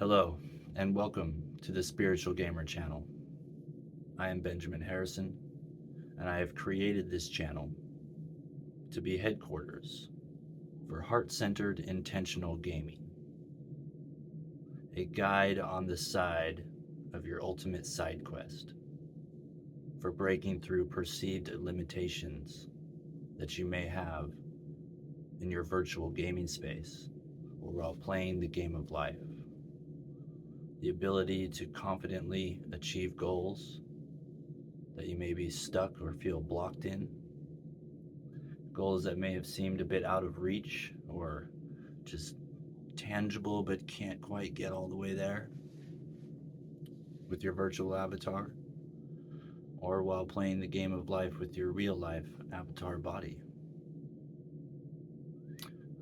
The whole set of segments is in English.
Hello, and welcome to the Spiritual Gamer channel. I am Benjamin Harrison, and I have created this channel to be headquarters for heart-centered intentional gaming, a guide on the side of your ultimate side quest for breaking through perceived limitations that you may have in your virtual gaming space or while playing the game of life. The ability to confidently achieve goals that you may be stuck or feel blocked in, goals that may have seemed a bit out of reach or just tangible but can't quite get all the way there with your virtual avatar, or while playing the game of life with your real life avatar body.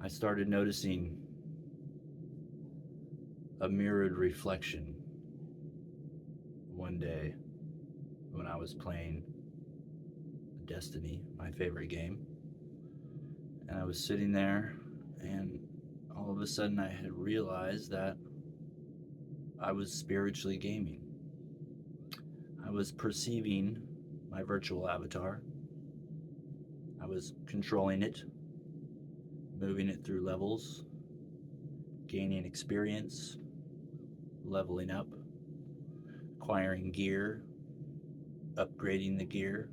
I started noticing a mirrored reflection one day when I was playing Destiny, my favorite game. And I was sitting there, and all of a sudden I had realized that I was spiritually gaming. I was perceiving my virtual avatar. I was controlling it, moving it through levels, gaining experience, leveling up, acquiring gear, upgrading the gear.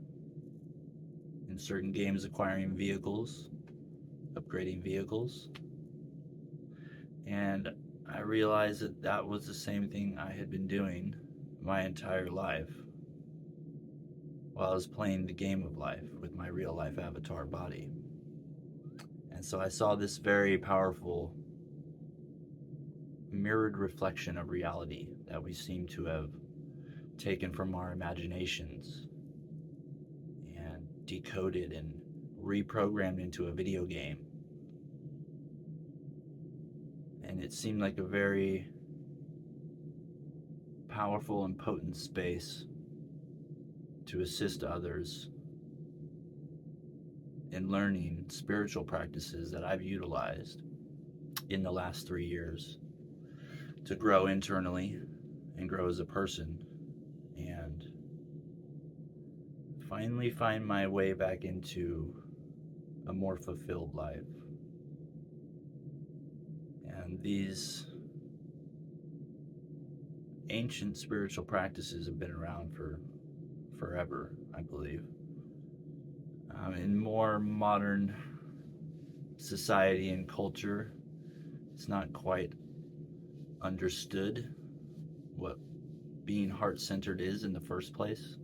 In certain games, acquiring vehicles, upgrading vehicles. And I realized that that was the same thing I had been doing my entire life while I was playing the game of life with my real life avatar body. And so I saw this very powerful mirrored reflection of reality that we seem to have taken from our imaginations and decoded and reprogrammed into a video game. And it seemed like a very powerful and potent space to assist others in learning spiritual practices that I've utilized in the last 3 years to grow internally and grow as a person and finally find my way back into a more fulfilled life. And these ancient spiritual practices have been around for forever, I believe. In more modern society and culture, it's not quite understood what being heart-centered is in the first place.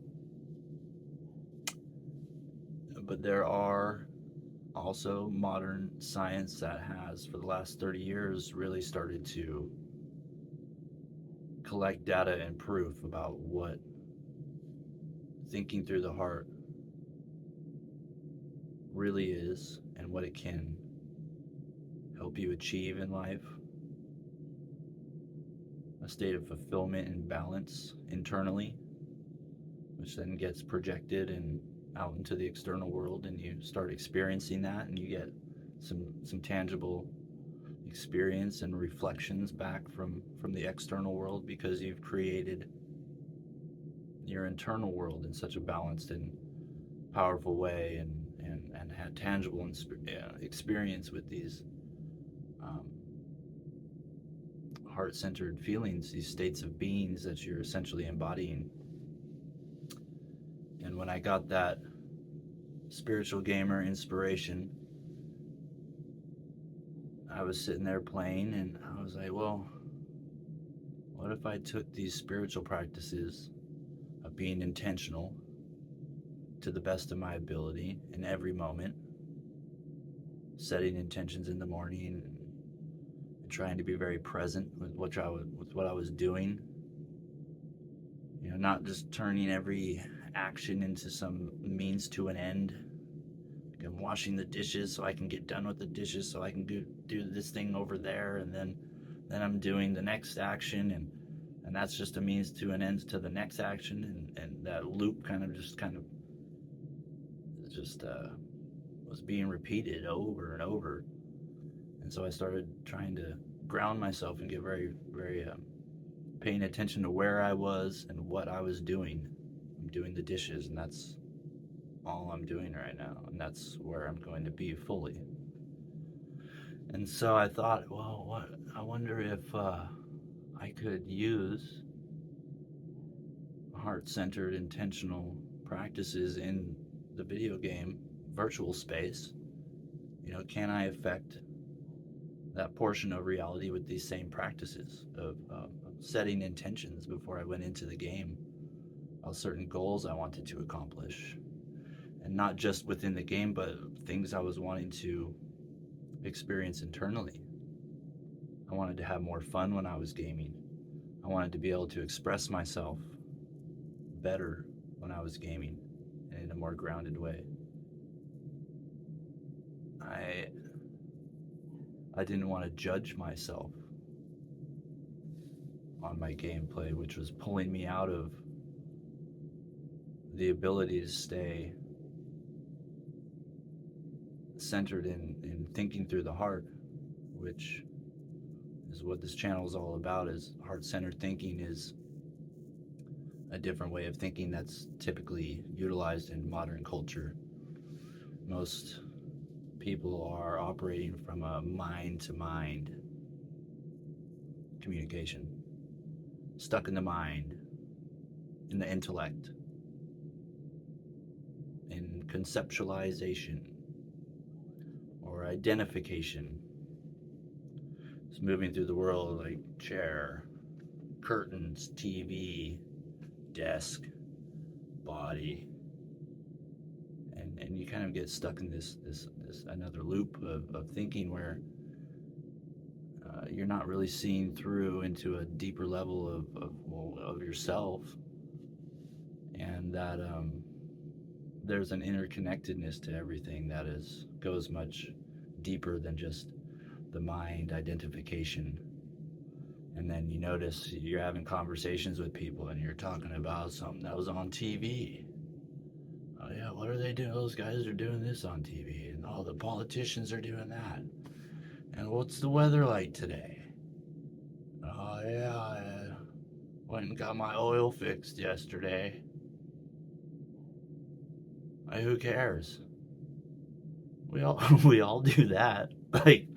But there are also modern science that has, for the last 30 years, really started to collect data and proof about what thinking through the heart really is and what it can help you achieve in life. A state of fulfillment and balance internally, which then gets projected and out into the external world, and you start experiencing that, and you get some tangible experience and reflections back from the external world because you've created your internal world in such a balanced and powerful way, and had tangible experience with these heart-centered feelings, these states of beings that you're essentially embodying. And when I got that spiritual gamer inspiration, I was sitting there playing, and I was like, well, what if I took these spiritual practices of being intentional to the best of my ability in every moment, setting intentions in the morning and trying to be very present with what I was doing, not just turning every action into some means to an end. Like I'm washing the dishes so I can get done with the dishes so I can do this thing over there, and then I'm doing the next action, and that's just a means to an end to the next action, and that loop kind of was being repeated over and over. And so I started trying to ground myself and get very, very paying attention to where I was and what I was doing. I'm doing the dishes, and that's all I'm doing right now, and that's where I'm going to be fully. And so I thought, well, what? I wonder if I could use heart-centered, intentional practices in the video game virtual space. Can I affect that portion of reality with these same practices of setting intentions before I went into the game of certain goals I wanted to accomplish, and not just within the game, but things I was wanting to experience internally. I wanted to have more fun when I was gaming. I wanted to be able to express myself better when I was gaming and in a more grounded way. I didn't want to judge myself on my gameplay, which was pulling me out of the ability to stay centered in thinking through the heart, which is what this channel is all about. Is heart-centered thinking is a different way of thinking that's typically utilized in modern culture. Most people are operating from a mind-to-mind communication, stuck in the mind, in the intellect, in conceptualization or identification. It's moving through the world like chair, curtains, TV, desk, body, and you kind of get stuck in this another loop of thinking where you're not really seeing through into a deeper level of yourself, and that there's an interconnectedness to everything that goes much deeper than just the mind identification. And then you notice you're having conversations with people and you're talking about something that was on TV. Oh yeah, what are they doing? Those guys are doing this on TV, and all the politicians are doing that. And what's the weather like today? Oh yeah, I went and got my oil fixed yesterday. Who cares? We all do that. Like,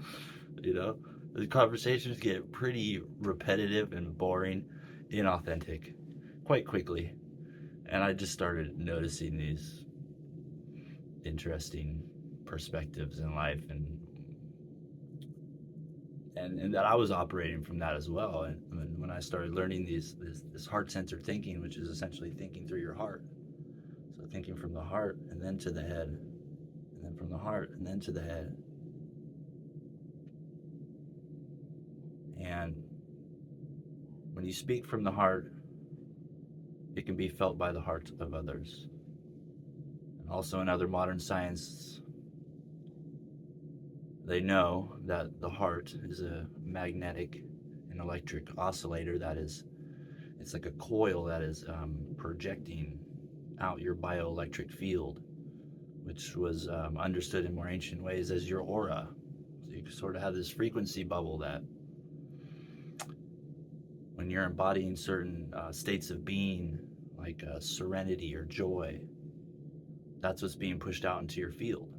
the conversations get pretty repetitive and boring, inauthentic, quite quickly. And I just started noticing these interesting perspectives in life, and that I was operating from that as well. And when I started learning this heart-centered thinking, which is essentially thinking through your heart, so thinking from the heart and then to the head, and then from the heart and then to the head. And when you speak from the heart, it can be felt by the heart of others. And also in other modern science, they know that the heart is a magnetic and electric oscillator it's like a coil that is projecting out your bioelectric field, which was understood in more ancient ways as your aura. So you sort of have this frequency bubble that when you're embodying certain states of being, like serenity or joy, that's what's being pushed out into your field.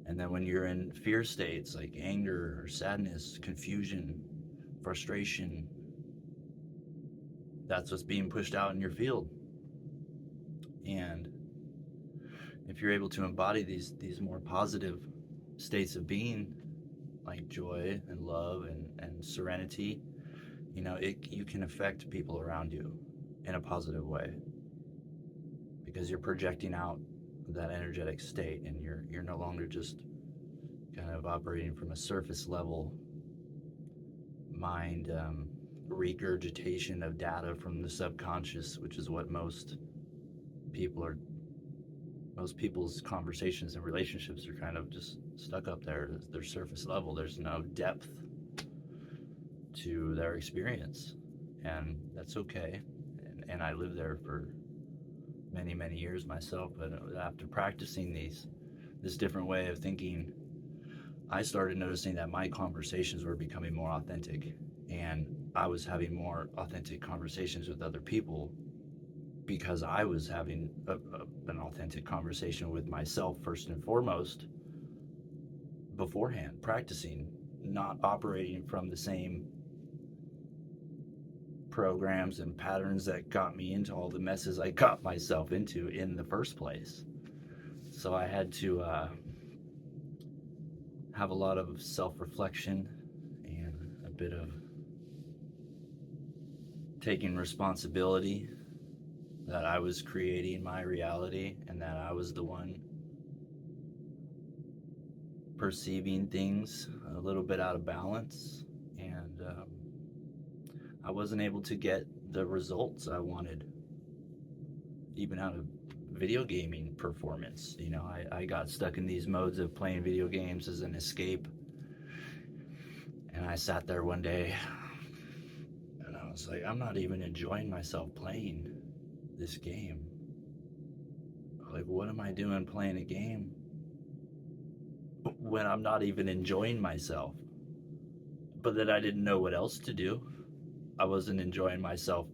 And then when you're in fear states like anger or sadness, confusion, frustration, that's what's being pushed out in your field. And if you're able to embody these more positive states of being, like joy and love and serenity, you can affect people around you in a positive way, because you're projecting out that energetic state, and you're no longer just kind of operating from a surface level mind regurgitation of data from the subconscious, which is what most people's conversations and relationships are kind of just stuck up there. They're surface level. There's no depth to their experience, and that's okay. And I lived there for many, many years myself, but after practicing this different way of thinking, I started noticing that my conversations were becoming more authentic, and I was having more authentic conversations with other people because I was having an authentic conversation with myself first and foremost beforehand, practicing, not operating from the same programs and patterns that got me into all the messes I got myself into in the first place. So I had to have a lot of self reflection and a bit of taking responsibility that I was creating my reality and that I was the one perceiving things a little bit out of balance. And I wasn't able to get the results I wanted, even out of video gaming performance. I got stuck in these modes of playing video games as an escape. And I sat there one day and I was like, I'm not even enjoying myself playing this game. Like, what am I doing playing a game when I'm not even enjoying myself? But then I didn't know what else to do. I wasn't enjoying myself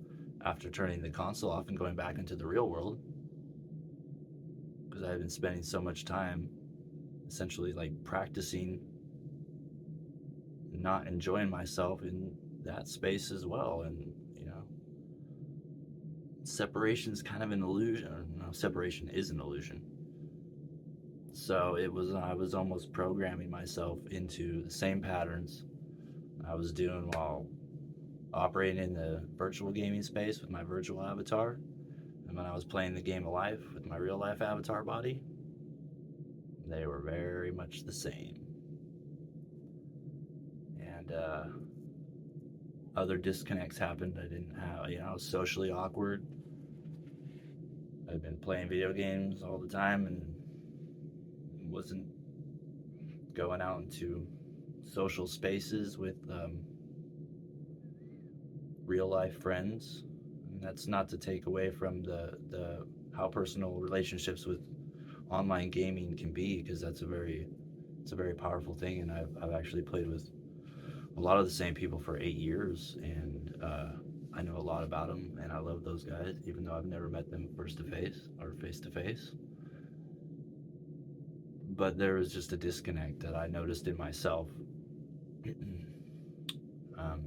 after turning the console off and going back into the real world because I had been spending so much time essentially like practicing not enjoying myself in that space as well. And separation is kind of an illusion. Or, no, separation is an illusion. So I was almost programming myself into the same patterns I was doing while operating in the virtual gaming space with my virtual avatar, and when I was playing the game of life with my real life avatar body. They were very much the same. And other disconnects happened. I didn't have, I was socially awkward. I'd been playing video games all the time and wasn't going out into social spaces with real life friends. And that's not to take away from the how personal relationships with online gaming can be, because it's a very powerful thing. And I've actually played with a lot of the same people for 8 years, and I know a lot about them, and I love those guys, even though I've never met them face to face. But there was just a disconnect that I noticed in myself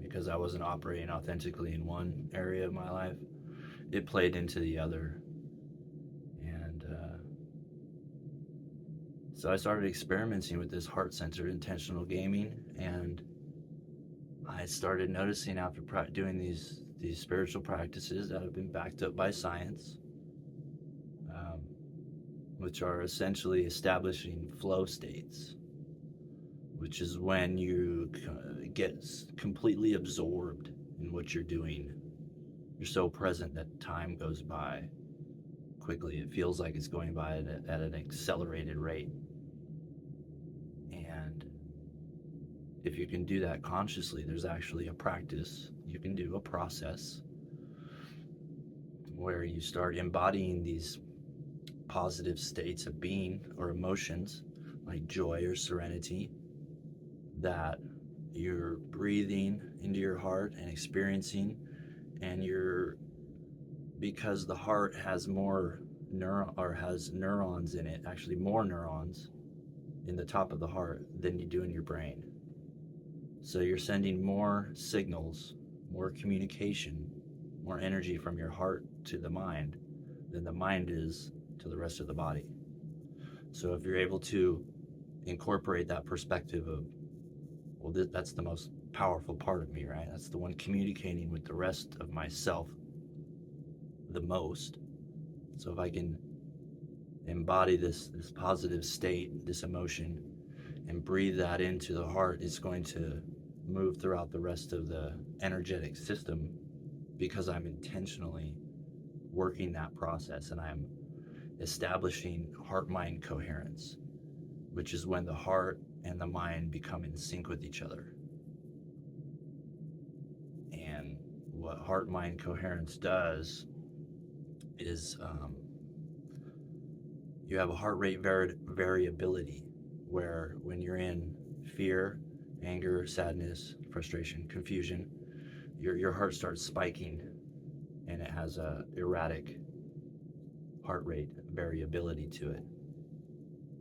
because I wasn't operating authentically in one area of my life. It played into the other, and so I started experimenting with this heart-centered intentional gaming, and I started noticing after doing these spiritual practices that have been backed up by science, which are essentially establishing flow states, which is when you get completely absorbed in what you're doing. You're so present that time goes by quickly. It feels like it's going by at an accelerated rate. And if you can do that consciously, there's actually a practice you can do, a process where you start embodying these positive states of being or emotions like joy or serenity that you're breathing into your heart and experiencing. And because the heart has has neurons in it, actually more neurons in the top of the heart than you do in your brain. So you're sending more signals, more communication, more energy from your heart to the mind than the mind is to the rest of the body. So if you're able to incorporate that perspective of, well, that's the most powerful part of me, right? That's the one communicating with the rest of myself the most. So if I can embody this positive state, this emotion, and breathe that into the heart, it's going to move throughout the rest of the energetic system because I'm intentionally working that process, and I'm establishing heart-mind coherence, which is when the heart and the mind become in sync with each other. And what heart-mind coherence does is you have a heart rate variability, where when you're in fear, anger, sadness, frustration, confusion, your heart starts spiking, and it has a erratic heart rate variability to it,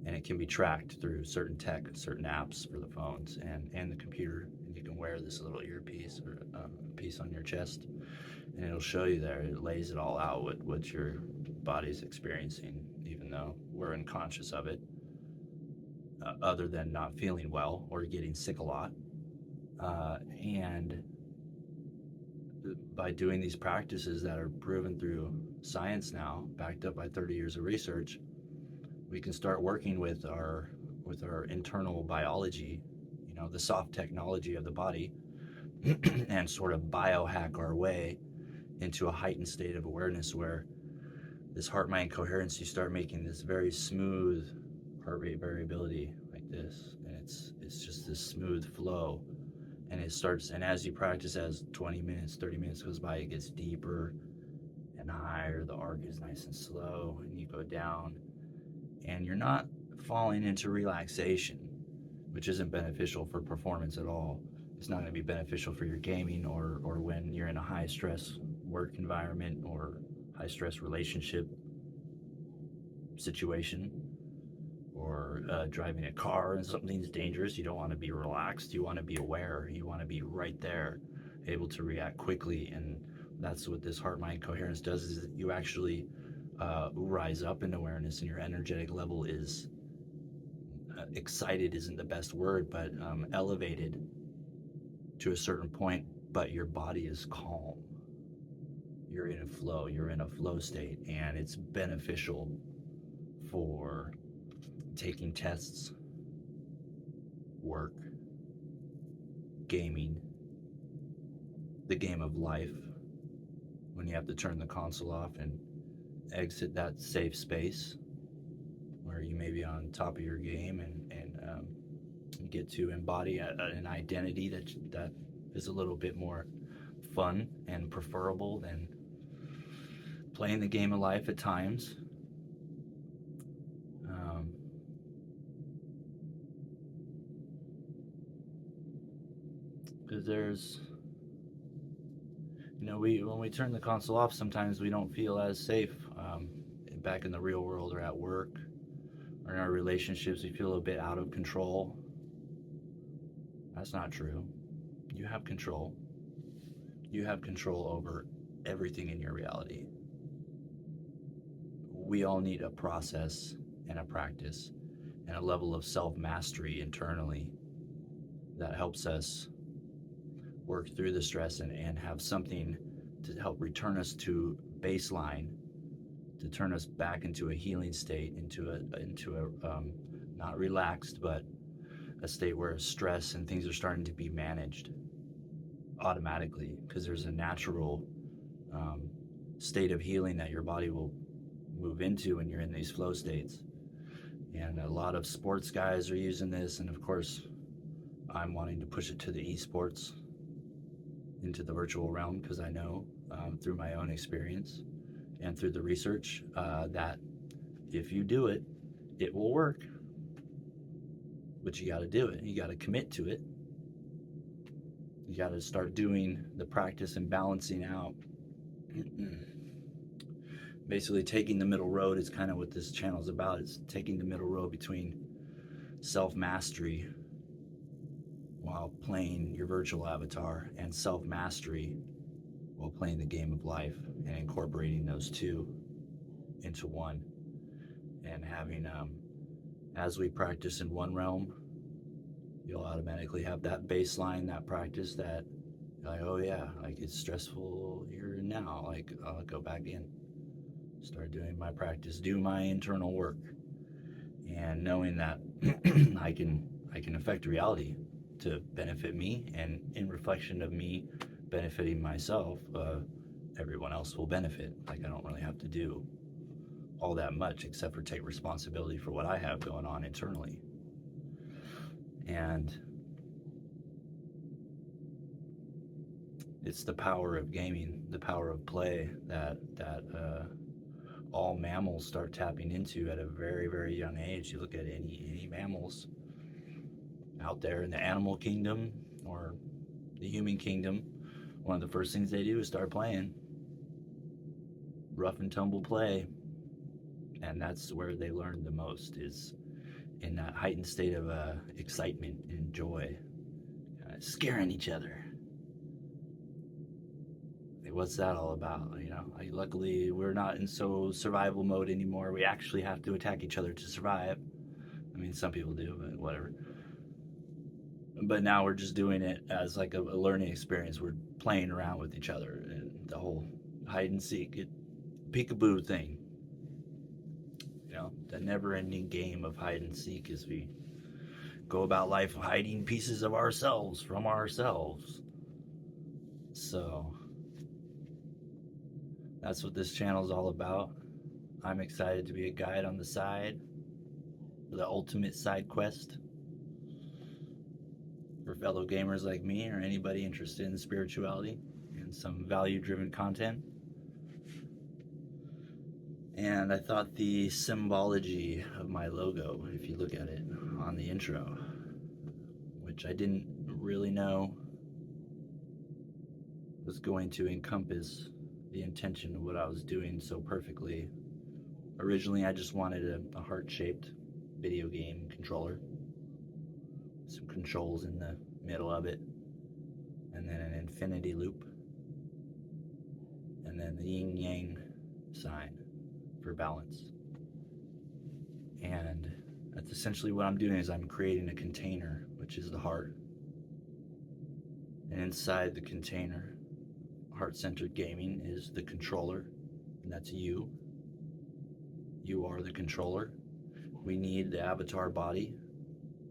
and it can be tracked through certain tech, certain apps for the phones and the computer. And you can wear this little earpiece or piece on your chest, and it'll show you there. It lays it all out what your body's experiencing, even though we're unconscious of it, other than not feeling well or getting sick a lot. And by doing these practices that are proven through science now, backed up by 30 years of research, we can start working with our internal biology, the soft technology of the body, and sort of biohack our way into a heightened state of awareness where this heart-mind coherence, you start making this very smooth heart rate variability like this, and it's just this smooth flow. And it starts, and as you practice, as 20 minutes, 30 minutes goes by, it gets deeper and higher. The arc is nice and slow, and you go down, and you're not falling into relaxation, which isn't beneficial for performance at all. It's not going to be beneficial for your gaming or when you're in a high stress work environment or high stress relationship situation, or driving a car and something's dangerous. You don't want to be relaxed. You want to be aware. You want to be right there, able to react quickly. And that's what this heart-mind coherence does, is you actually rise up in awareness, and your energetic level is excited isn't the best word, but elevated to a certain point, but your body is calm. You're in a flow. You're in a flow state, and it's beneficial for taking tests, work, gaming, the game of life, when you have to turn the console off and exit that safe space where you may be on top of your game and get to embody an identity that is a little bit more fun and preferable than playing the game of life at times. Because there's, when we turn the console off, sometimes we don't feel as safe back in the real world or at work or in our relationships. We feel a bit out of control. That's not true. You have control. You have control over everything in your reality. We all need a process and a practice and a level of self-mastery internally that helps us work through the stress and have something to help return us to baseline, to turn us back into a healing state, into a not relaxed, but a state where stress and things are starting to be managed automatically, because there's a natural state of healing that your body will move into when you're in these flow states. And a lot of sports guys are using this, and of course I'm wanting to push it to the esports, into the virtual realm, because I know through my own experience and through the research that if you do it, it will work. But you got to do it. You got to commit to it. You got to start doing the practice and balancing out. Basically, taking the middle road is kind of what this channel is about. It's taking the middle road between self-mastery while playing your virtual avatar and self-mastery while playing the game of life, and incorporating those two into one, and having as we practice in one realm, you'll automatically have that baseline, that practice, that like, oh yeah, like it's stressful here and now, like I'll go back in, start doing my practice, do my internal work, and knowing that I can affect reality to benefit me, and in reflection of me benefiting myself, everyone else will benefit. Like, I don't really have to do all that much except for take responsibility for what I have going on internally. And it's the power of gaming, the power of play that all mammals start tapping into at a very, very young age. You look at any mammals out there in the animal kingdom or the human kingdom, one of the first things they do is start playing rough and tumble play, and that's where they learn the most, is in that heightened state of excitement and joy, scaring each other. Like, what's that all about? Luckily we're not in so survival mode anymore. We actually have to attack each other to survive. I mean, some people do, but whatever. But now we're just doing it as like a learning experience. We're playing around with each other, and the whole hide and seek, peekaboo thing. The never-ending game of hide and seek as we go about life hiding pieces of ourselves from ourselves. So that's what this channel is all about. I'm excited to be a guide on the side, the ultimate side quest for fellow gamers like me or anybody interested in spirituality and some value-driven content. And I thought the symbology of my logo, if you look at it on the intro, which I didn't really know was going to encompass the intention of what I was doing so perfectly. Originally, I just wanted a heart-shaped video game controller, some controls in the middle of it, and then an infinity loop, and then the yin-yang sign for balance. And that's essentially what I'm doing, is I'm creating a container, which is the heart. And inside the container, heart-centered gaming is the controller, and that's you. You are the controller. We need the avatar body,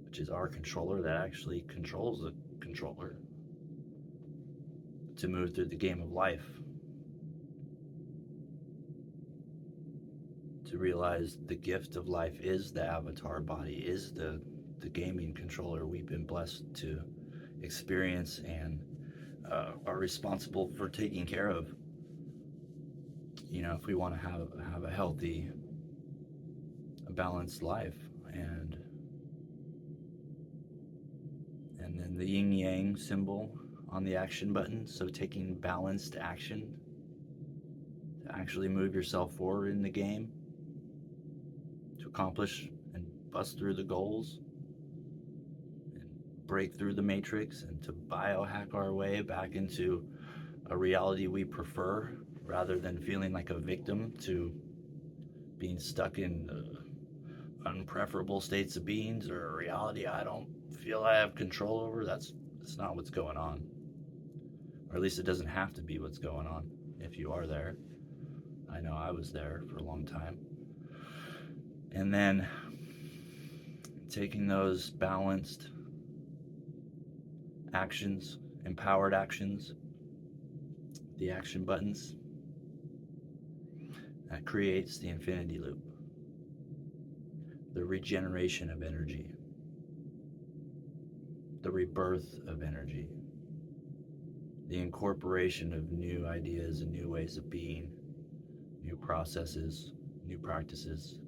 which is our controller that actually controls the controller, to move through the game of life. To realize the gift of life is the avatar body, is the gaming controller we've been blessed to experience and are responsible for taking care of. If we want to have a healthy, a balanced life. And then the yin yang symbol on the action button, so taking balanced action to actually move yourself forward in the game, to accomplish and bust through the goals and break through the matrix, and to biohack our way back into a reality we prefer, rather than feeling like a victim to being stuck in unpreferable states of beings, or a reality I don't feel I have control over. That's not what's going on. Or at least it doesn't have to be what's going on if you are there. I know I was there for a long time. And then taking those balanced actions, empowered actions, the action buttons, that creates the infinity loop, the regeneration of energy, the rebirth of energy, the incorporation of new ideas and new ways of being, new processes, new practices,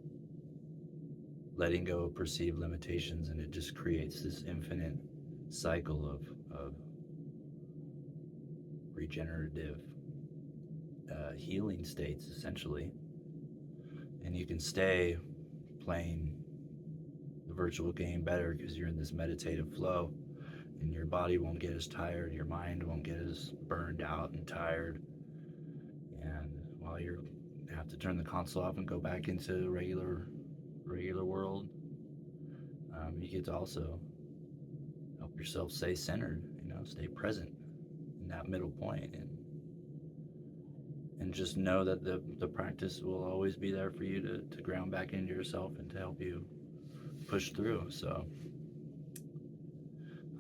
letting go of perceived limitations, and it just creates this infinite cycle of regenerative healing states, essentially. And you can stay playing the virtual game better because you're in this meditative flow, and your body won't get as tired, your mind won't get as burned out and tired. And while you have to turn the console off and go back into regular world, you get to also help yourself stay centered, stay present in that middle point, and just know that the practice will always be there for you to ground back into yourself and to help you push through. So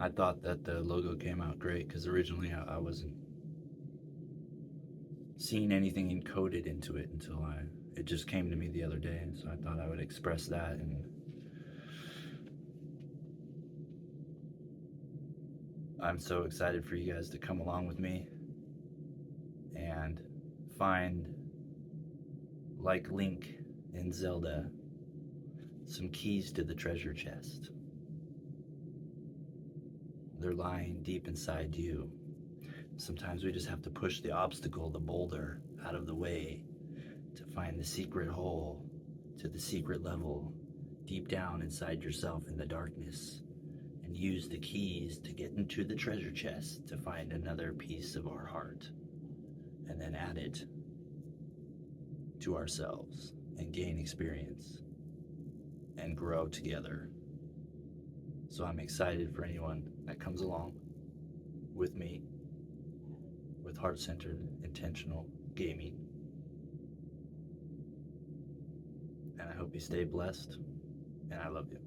I thought that the logo came out great, because originally I wasn't seeing anything encoded into it until it just came to me the other day. And so I thought I would express that, and I'm so excited for you guys to come along with me and find, like Link in Zelda, some keys to the treasure chest. They're lying deep inside you. Sometimes we just have to push the obstacle, the boulder, out of the way to find the secret hole to the secret level deep down inside yourself in the darkness, and use the keys to get into the treasure chest to find another piece of our heart, and then add it to ourselves and gain experience and grow together. So I'm excited for anyone that comes along with me with heart-centered, intentional gaming. And I hope you stay blessed, and I love you.